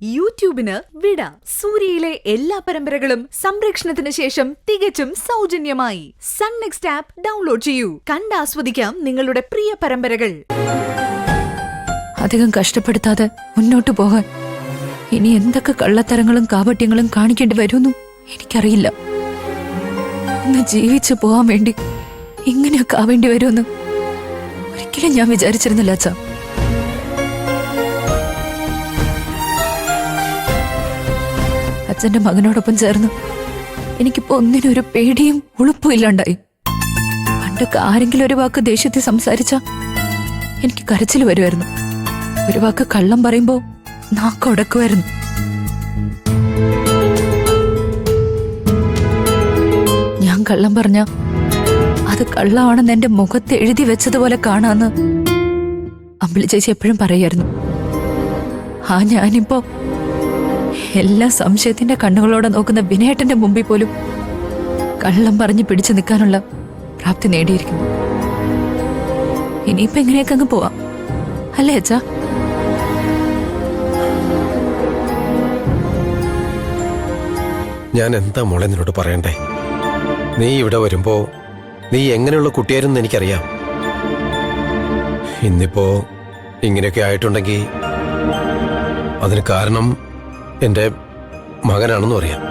യൂട്യൂബിന് വിട. സൂര്യയിലെ എല്ലാ പരമ്പരകളും സംരക്ഷണത്തിന് ശേഷം തികച്ചും സൗജന്യമായി സൺ നെക്സ്റ്റ് ആപ്പ് ഡൗൺലോഡ് ചെയ്യൂ. കണ്ടാസ്വദിക്കാം നിങ്ങളുടെ പ്രിയ പരമ്പരകൾ. അധികം കഷ്ടപ്പെടുത്താതെ മുന്നോട്ടു പോകാൻ ഇനി എന്തൊക്കെ കള്ളത്തരങ്ങളും കാപട്യങ്ങളും കാണിക്കേണ്ടി വരുമെന്നും എനിക്കറിയില്ല. ഒന്ന് ജീവിച്ചു പോകാൻ വേണ്ടി ഇങ്ങനെയൊക്കെ ആവേണ്ടി വരുമെന്ന് ഒരിക്കലും ഞാൻ വിചാരിച്ചിരുന്നില്ല അച്ഛാ. അച്ഛന്റെ മകനോടൊപ്പം ചേർന്ന് എനിക്കിപ്പോ ഒന്നിനും ഒരു പേടിയും ഉളുപ്പും ഇല്ലാണ്ടായി. പണ്ടൊക്കെ ആരെങ്കിലും ഒരു വാക്ക് ദേഷ്യത്തിൽ സംസാരിച്ച എനിക്ക് കരച്ചിൽ വരുമായിരുന്നു. ഒരു വാക്ക് കള്ളം പറയുമ്പോ നാക്കൊടക്കുമായിരുന്നു. ഞാൻ കള്ളം പറഞ്ഞ അത് കള്ളമാണെന്ന് എന്റെ മുഖത്ത് എഴുതി വെച്ചതുപോലെ കാണാന്ന് അമ്പിളി ചേച്ചി എപ്പോഴും പറയായിരുന്നു. ഞാനിപ്പോ എല്ലാ സംശയത്തിന്റെ കണ്ണുകളോടെ നോക്കുന്ന വിനയേട്ടന്റെ മുമ്പിൽ പോലും കള്ളം പറഞ്ഞ് പിടിച്ചു നിൽക്കാനുള്ള പ്രാപ്തി നേടിയിരിക്കുന്നു. ഇനിയിപ്പോ എങ്ങനെയൊക്കെ അങ്ങ് പോവാം അല്ലേ അച്ഛാ? ഞാൻ എന്താ മോളെ നിന്നോട് പറയണ്ടേ? നീ ഇവിടെ വരുമ്പോ നീ എങ്ങനെയുള്ള കുട്ടിയായിരുന്നു എനിക്കറിയാം. ഇന്നിപ്പോ ഇങ്ങനെയൊക്കെ ആയിട്ടുണ്ടെങ്കിൽ അതിന് കാരണം എന്റെ മകനാണെന്നും അറിയാം.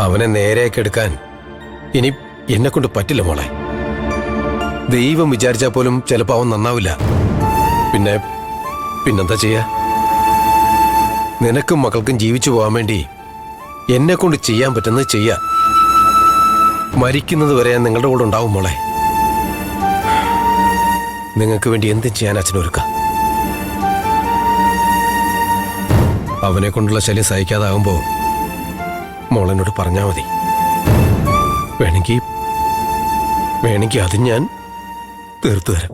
അവനെ നേരെയൊക്കെ എടുക്കാൻ ഇനി എന്നെ കൊണ്ട് പറ്റില്ല മോളെ. ദൈവം വിചാരിച്ചാൽ പോലും ചിലപ്പോ അവൻ നന്നാവില്ല. പിന്നെന്താ ചെയ്യാ? നിനക്കും മക്കൾക്കും ജീവിച്ചു പോകാൻ വേണ്ടി എന്നെ കൊണ്ട് ചെയ്യാൻ പറ്റുന്നത് ചെയ്യാ. മരിക്കുന്നത് വരെ നിങ്ങളുടെ കൂടെ ഉണ്ടാവും മോളെ. നിങ്ങൾക്ക് വേണ്ടി എന്തും ചെയ്യാൻ അച്ഛനൊരുക്കാം. അവനെ കൊണ്ടുള്ള ശല്യം സഹിക്കാതാകുമ്പോ മോളെന്നോട് പറഞ്ഞാ മതി. വേണമെങ്കിൽ അത് ഞാൻ തീർത്തു തരാം.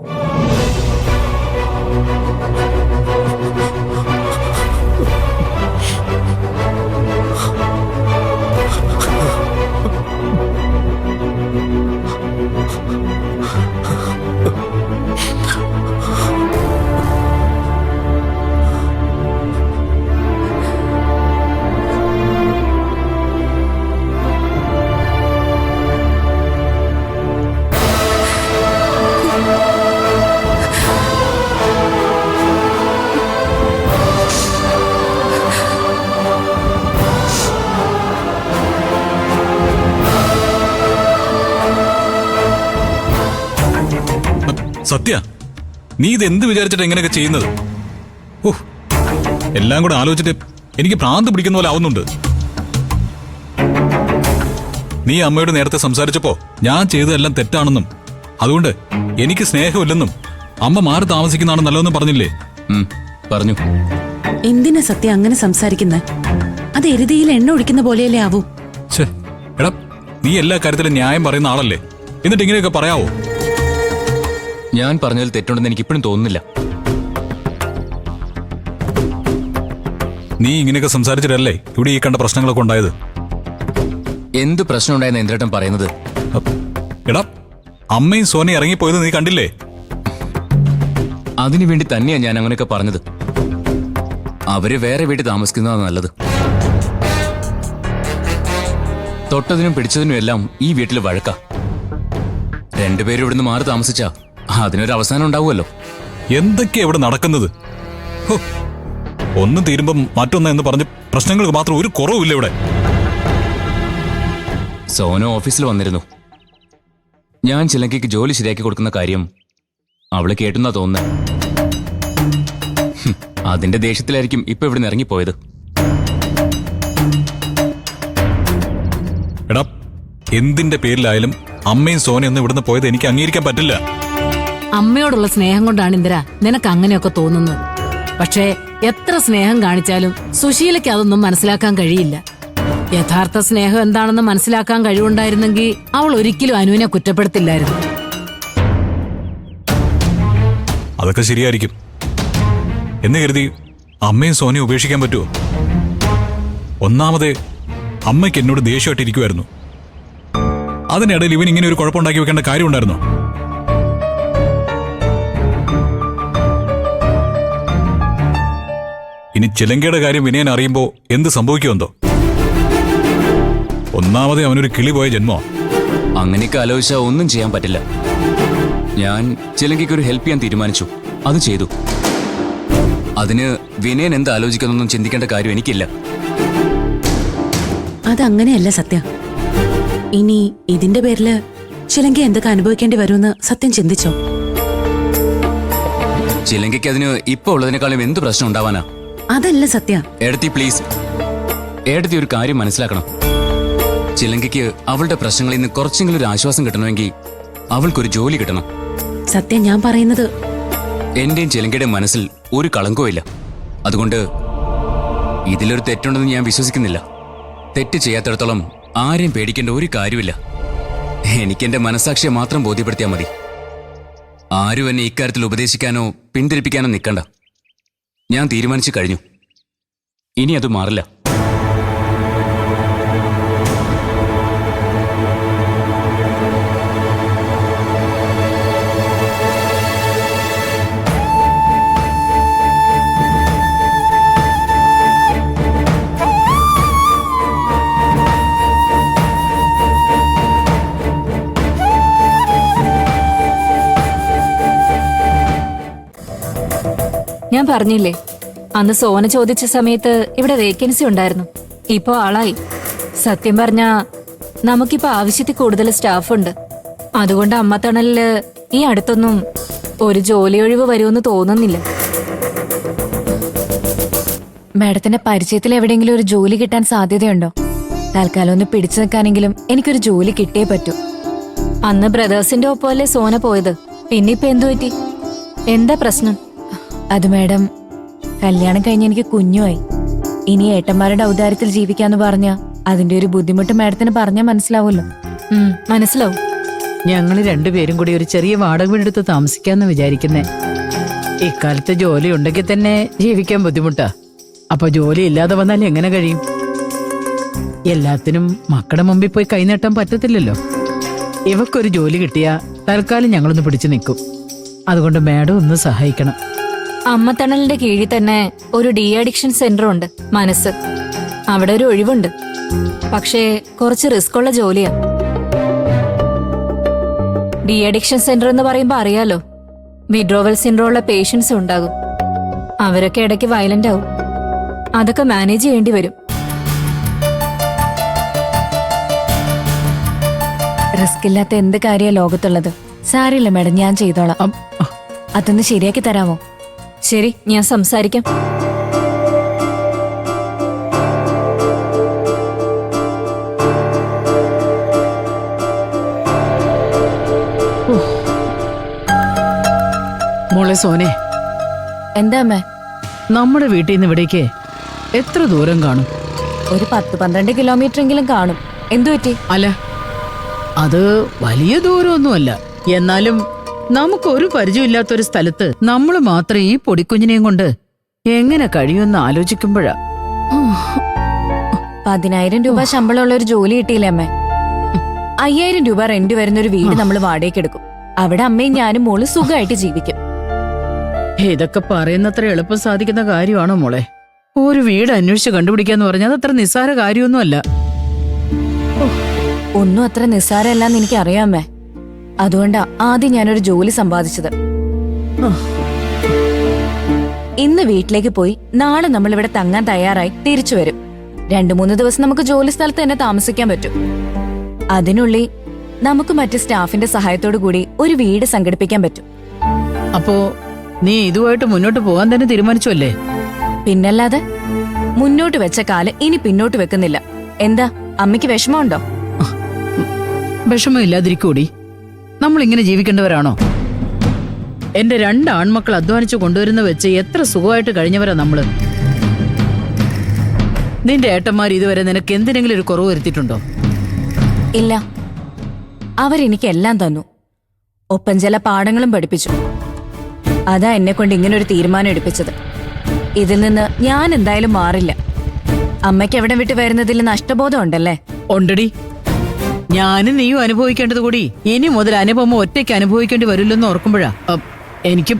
സത്യ, നീ ഇത് എന്ത് വിചാരിച്ചിട്ട് എങ്ങനെയൊക്കെ ചെയ്യുന്നത്? എല്ലാം കൂടെ ആലോചിച്ചിട്ട് എനിക്ക് ഭ്രാന്ത് പിടിക്കുന്ന പോലെ ആവുന്നുണ്ട്. നീ അമ്മയോട് നേരത്തെ സംസാരിച്ചപ്പോ ഞാൻ ചെയ്തതെല്ലാം തെറ്റാണെന്നും അതുകൊണ്ട് എനിക്ക് സ്നേഹമില്ലെന്നും അമ്മ മാറി താമസിക്കുന്നതാണ് നല്ലതെന്നും പറഞ്ഞില്ലേ? പറഞ്ഞു. എന്തിനാ സത്യ അങ്ങനെ സംസാരിക്കുന്നത്? അത് എരുതിയിൽ എണ്ണ ഒഴിക്കുന്ന പോലെയല്ലേ ആവൂ. എടാ, നീ എല്ലാ കാര്യത്തിലും ന്യായം പറയുന്ന ആളല്ലേ, എന്നിട്ട് ഇങ്ങനെയൊക്കെ പറയാവോ? ഞാൻ പറഞ്ഞതിൽ തെറ്റുണ്ടെന്ന് എനിക്ക് ഇപ്പോഴും തോന്നുന്നില്ല. നീ ഇങ്ങനെയൊക്കെ സംസാരിച്ചിട്ടല്ലേ ഇവിടെ ഈ കണ്ട പ്രശ്നങ്ങളൊക്കെ ഉണ്ടായത്? എന്ത് പ്രശ്നം ഉണ്ടായെന്ന് എന്തേട്ടൻ പറയുന്നത്? എടാ, അമ്മയും സോനയും ഇറങ്ങിപ്പോയത് നീ കണ്ടില്ലേ? അതിനുവേണ്ടി തന്നെയാ ഞാൻ അങ്ങനെയൊക്കെ പറഞ്ഞത്. അവര് വേറെ വീട്ടിൽ താമസിക്കുന്നതാണ് നല്ലത്. തൊട്ടതിനും പിടിച്ചതിനും എല്ലാം ഈ വീട്ടിൽ വഴക്കാ. രണ്ടുപേരും ഇവിടുന്ന് മാറി താമസിച്ചാ അതിനൊരു അവസാനം ഉണ്ടാവുമല്ലോ. എന്തൊക്കെയാ ഇവിടെ നടക്കുന്നത്? ഒന്ന് തീരുമ്പം മറ്റൊന്ന് എന്ന് പറഞ്ഞ് പ്രശ്നങ്ങൾക്ക് മാത്രം ഒരു കുറവില്ല ഇവിടെ. സോനോ ഓഫീസിൽ വന്നിരുന്നു. ഞാൻ ചിലങ്കയ്ക്ക് ജോലി ശരിയാക്കി കൊടുക്കുന്ന കാര്യം അവള് കേട്ടുന്നാ തോന്നുന്നത്. അതിന്റെ ദേഷ്യത്തിലായിരിക്കും ഇപ്പൊ ഇവിടുന്ന് ഇറങ്ങിപ്പോയത്. എടാ, എന്തിന്റെ പേരിലായാലും അമ്മയും സോനയൊന്നും ഇവിടുന്ന് പോയത് എനിക്ക് അംഗീകരിക്കാൻ പറ്റില്ല. അമ്മയോടുള്ള സ്നേഹം കൊണ്ടാണ് ഇന്ദിര നിനക്ക് അങ്ങനെയൊക്കെ തോന്നുന്നത്. പക്ഷേ എത്ര സ്നേഹം കാണിച്ചാലും സുശീലയ്ക്ക് അതൊന്നും മനസ്സിലാക്കാൻ കഴിയില്ല. യഥാർത്ഥ സ്നേഹം എന്താണെന്ന് മനസ്സിലാക്കാൻ കഴിവുണ്ടായിരുന്നെങ്കിൽ അവൾ ഒരിക്കലും അനുവിനെ കുറ്റപ്പെടുത്തില്ലായിരുന്നു. അതൊക്കെ ശരിയായിരിക്കും എന്ന് കരുതി അമ്മയും സോനയും ഉപേക്ഷിക്കാൻ പറ്റുമോ? ഒന്നാമതേ അമ്മയ്ക്ക് എന്നോട് ദേഷ്യമായിട്ടിരിക്കുമായിരുന്നു. അതിനിടയിൽ ഇവൻ ഇങ്ങനെ ഒരു കുഴപ്പമുണ്ടാക്കി വെക്കേണ്ട കാര്യമുണ്ടായിരുന്നോ? ഇനി ചിലങ്കയുടെ കാര്യം വിനയൻ അറിയുമ്പോ എന്ത് സംഭവിക്കുമെന്തോ? ഒന്നാമതേ അവനൊരു കിളി പോയ ജന്മോ. അങ്ങനെയൊക്കെ ആലോചിച്ചാൽ ഒന്നും ചെയ്യാൻ പറ്റില്ല. ഞാൻ ചിലങ്കയ്ക്ക് ഒരു ഹെൽപ്പ് ചെയ്യാൻ തീരുമാനിച്ചു. അത് ചെയ്തു. അതിന് വിനയൻ എന്ത് ആലോചിക്കുന്നൊന്നും ചിന്തിക്കേണ്ട കാര്യം എനിക്കില്ല. അതങ്ങനെയല്ല സത്യ. ഇനി ഇതിന്റെ പേരില് ചിലങ്ക എന്തൊക്കെ അനുഭവിക്കേണ്ടി വരുമെന്ന് സത്യം ചിന്തിച്ചോ? ചിലങ്കയ്ക്ക് അതിന് ഇപ്പൊ ഉള്ളതിനേക്കാളും എന്ത് പ്രശ്നം ഉണ്ടാവാനാ? അതല്ല സത്യ. ഏടത്തി പ്ലീസ്, ഏടത്തി ഒരു കാര്യം മനസ്സിലാക്കണം. ചിലങ്കയ്ക്ക് അവളുടെ പ്രശ്നങ്ങളിൽ നിന്ന് കുറച്ചെങ്കിലും ഒരു ആശ്വാസം കിട്ടണമെങ്കിൽ അവൾക്കൊരു ജോലി കിട്ടണം. സത്യം, ഞാൻ പറയുന്നത് എന്റെയും ചിലങ്കയുടെ മനസ്സിൽ ഒരു കളങ്കവും ഇല്ല. അതുകൊണ്ട് ഇതിലൊരു തെറ്റുണ്ടെന്ന് ഞാൻ വിശ്വസിക്കുന്നില്ല. തെറ്റ് ചെയ്യാത്തിടത്തോളം ആരെയും പേടിക്കേണ്ട ഒരു കാര്യമില്ല. എനിക്കെന്റെ മനസാക്ഷിയെ മാത്രം ബോധ്യപ്പെടുത്തിയാൽ മതി. ആരും എന്നെ ഇക്കാര്യത്തിൽ ഉപദേശിക്കാനോ പിന്തിരിപ്പിക്കാനോ നിൽക്കണ്ട. ഞാൻ തീരുമാനിച്ചു കഴിഞ്ഞു. ഇനി അത് മാറില്ല. ഞാൻ പറഞ്ഞില്ലേ, അന്ന് സോന ചോദിച്ച സമയത്ത് ഇവിടെ വേക്കൻസി ഉണ്ടായിരുന്നു. ഇപ്പോ ആളായി. സത്യം പറഞ്ഞാ നമുക്കിപ്പോ ആവശ്യത്തിൽ കൂടുതൽ സ്റ്റാഫ് ഉണ്ട്. അതുകൊണ്ട് അമ്മ തണലില് ഈ അടുത്തൊന്നും ഒരു ജോലി ഒഴിവ് വരുമെന്ന് തോന്നുന്നില്ല. മാഡത്തിന്റെ പരിചയത്തിൽ എവിടെയെങ്കിലും ഒരു ജോലി കിട്ടാൻ സാധ്യതയുണ്ടോ? തൽക്കാലം ഒന്ന് പിടിച്ചു നിൽക്കാനെങ്കിലും എനിക്കൊരു ജോലി കിട്ടിയേ പറ്റൂ. അന്ന് ബ്രദേഴ്സിന്റെ ഒപ്പമല്ലേ സോന പോയത്. പിന്നെ ഇപ്പൊ എന്തു പറ്റി? എന്താ പ്രശ്നം? അത് മാഡം, കല്യാണം കഴിഞ്ഞ് എനിക്ക് കുഞ്ഞുമായി. ഇനി ഏട്ടന്മാരുടെ ഔദാര്യത്തിൽ ജീവിക്കാന്ന് പറഞ്ഞ അതിന്റെ ഒരു ബുദ്ധിമുട്ട് മാഡത്തിന് പറഞ്ഞാൽ മനസ്സിലാവുമല്ലോ. മനസ്സിലാവും. ഞങ്ങൾ രണ്ടുപേരും കൂടി ഒരു ചെറിയ വാടക വീടെടുത്ത് താമസിക്കാന്ന് വിചാരിക്കുന്നേ. ഇക്കാലത്ത് ജോലി ഉണ്ടെങ്കിൽ തന്നെ ജീവിക്കാൻ ബുദ്ധിമുട്ടാ. അപ്പൊ ജോലി ഇല്ലാതെ വന്നാൽ എങ്ങനെ കഴിയും? എല്ലാത്തിനും മക്കളുടെ മുമ്പിൽ പോയി കൈനീട്ടാൻ പറ്റത്തില്ലല്ലോ. ഇവക്കൊരു ജോലി കിട്ടിയാ തൽക്കാലം ഞങ്ങളൊന്ന് പിടിച്ചു നിൽക്കും. അതുകൊണ്ട് മാഡം ഒന്ന് സഹായിക്കണം. അമ്മ തണലിന്റെ കീഴിൽ തന്നെ ഒരു ഡി അഡിക്ഷൻ സെന്റർ ഉണ്ട്, മനസ്സ്. അവിടെ ഒരു ഒഴിവുണ്ട്. പക്ഷേ കുറച്ച് റിസ്ക് ഉള്ള ജോലിയാ. ഡി അഡിക്ഷൻ സെന്റർ എന്ന് പറയുമ്പോ അറിയാലോ, വിഡ്രോവൽ സിൻഡ്രോം ഉള്ള പേഷ്യൻസ് ഉണ്ടാകും. അവരൊക്കെ ഇടയ്ക്ക് വയലന്റ് ആവും. അതൊക്കെ മാനേജ് ചെയ്യേണ്ടി വരും. റിസ്ക് ഇല്ലാത്ത എന്ത് കാര്യ ലോകത്തുള്ളത്? സാരില്ല മാഡം, ഞാൻ ചെയ്തോളാം. അതൊന്ന് ശരിയാക്കി തരാമോ? ശരി, ഞാൻ സംസാരിക്കാം. മോളെ സോനെ, എന്താ അമ്മേ? നമ്മുടെ വീട്ടിൽ നിന്ന് ഇവിടേക്ക് എത്ര ദൂരം കാണും? ഒരു 10-12 കിലോമീറ്റർ എങ്കിലും കാണും. എന്തു പറ്റി? അല്ല, അത് വലിയ ദൂരമൊന്നുമല്ല. എന്നാലും നമുക്കൊരു പരിചയമില്ലാത്തൊരു സ്ഥലത്ത് നമ്മൾ മാത്രം ഈ പൊടിക്കുഞ്ഞിനെയും കൊണ്ട് എങ്ങനെ കഴിയുമെന്ന് ആലോചിക്കുമ്പോഴാ. 10,000 രൂപ ശമ്പളമുള്ള ഒരു ജോലി കിട്ടിയില്ലേ അമ്മേ? 5,000 രൂപ റെന്റ് വരുന്ന ഒരു വീട് നമ്മൾ വാടകയ്ക്ക് എടുക്കും. അവിടെ അമ്മയും ഞാനും മോള് സുഖമായിട്ട് ജീവിക്കും. ഇതൊക്കെ പറയുന്നത്ര എളുപ്പം സാധിക്കുന്ന കാര്യമാണോ മോളെ? ഒരു വീട് അന്വേഷിച്ച് കണ്ടുപിടിക്കാന്ന് പറഞ്ഞാൽ അതത്ര നിസ്സാര കാര്യമൊന്നുമല്ല. ഒന്നും അത്ര നിസ്സാരമല്ലെന്ന് എനിക്ക് അറിയാമേ. അതുകൊണ്ടാ ആദ്യം ഞാനൊരു ജോലി സമ്പാദിച്ചത്. ഇന്ന് വീട്ടിലേക്ക് പോയി നാളെ നമ്മൾ ഇവിടെ തങ്ങാൻ തയ്യാറായി തിരിച്ചു വരും. 2-3 ദിവസം നമുക്ക് ജോലി സ്ഥലത്ത് തന്നെ താമസിക്കാൻ പറ്റും. അതിനുള്ളിൽ നമുക്ക് മറ്റ് സ്റ്റാഫിന്റെ സഹായത്തോടു കൂടി ഒരു വീട് സംഘടിപ്പിക്കാൻ പറ്റും. അപ്പോ നീ ഇതുമായിട്ട് മുന്നോട്ട് പോകാൻ തന്നെ തീരുമാനിച്ചു അല്ലേ? പിന്നല്ലാതെ, മുന്നോട്ട് വെച്ച കാല് ഇനി പിന്നോട്ട് വെക്കുന്നില്ല. എന്താ അമ്മയ്ക്ക് വിഷമമുണ്ടോ? വിഷമമില്ലാതിരിക്കൂടി. നമ്മൾ ഇങ്ങനെ ജീവിക്കേണ്ടവരാണോ? എന്റെ 2 ആൺമക്കൾ അധ്വാനിച്ചു കൊണ്ടുവരുന്ന വെച്ച് എത്ര സുഖമായിട്ട് കഴിഞ്ഞവരാ നമ്മള്. നിന്റെ ഏട്ടന്മാർ ഇതുവരെ നിനക്ക് എന്തിനെങ്കിലും ഒരു കുറവ് വരുത്തിയിട്ടുണ്ടോ? ഇല്ല, അവരെനിക്ക് എല്ലാം തന്നു. ഒപ്പം ചില പാഠങ്ങളും പഠിപ്പിച്ചു. അതാ എന്നെ കൊണ്ട് ഇങ്ങനെ ഒരു തീരുമാനം എടുപ്പിച്ചത്. ഇതിൽ നിന്ന് ഞാൻ എന്തായാലും മാറില്ല. അമ്മയ്ക്ക് എവിടെ വിട്ട് വരുന്നതിൽ നഷ്ടബോധം ഉണ്ടല്ലേ? ഉണ്ടടി. ഞാനും നീയും അനുഭവിക്കേണ്ടത് കൂടി ഇനി മുതൽ അനുപമ ഒറ്റയ്ക്ക് അനുഭവിക്കേണ്ടി വരില്ലെന്ന് ഓർക്കുമ്പോഴാ എനിക്കും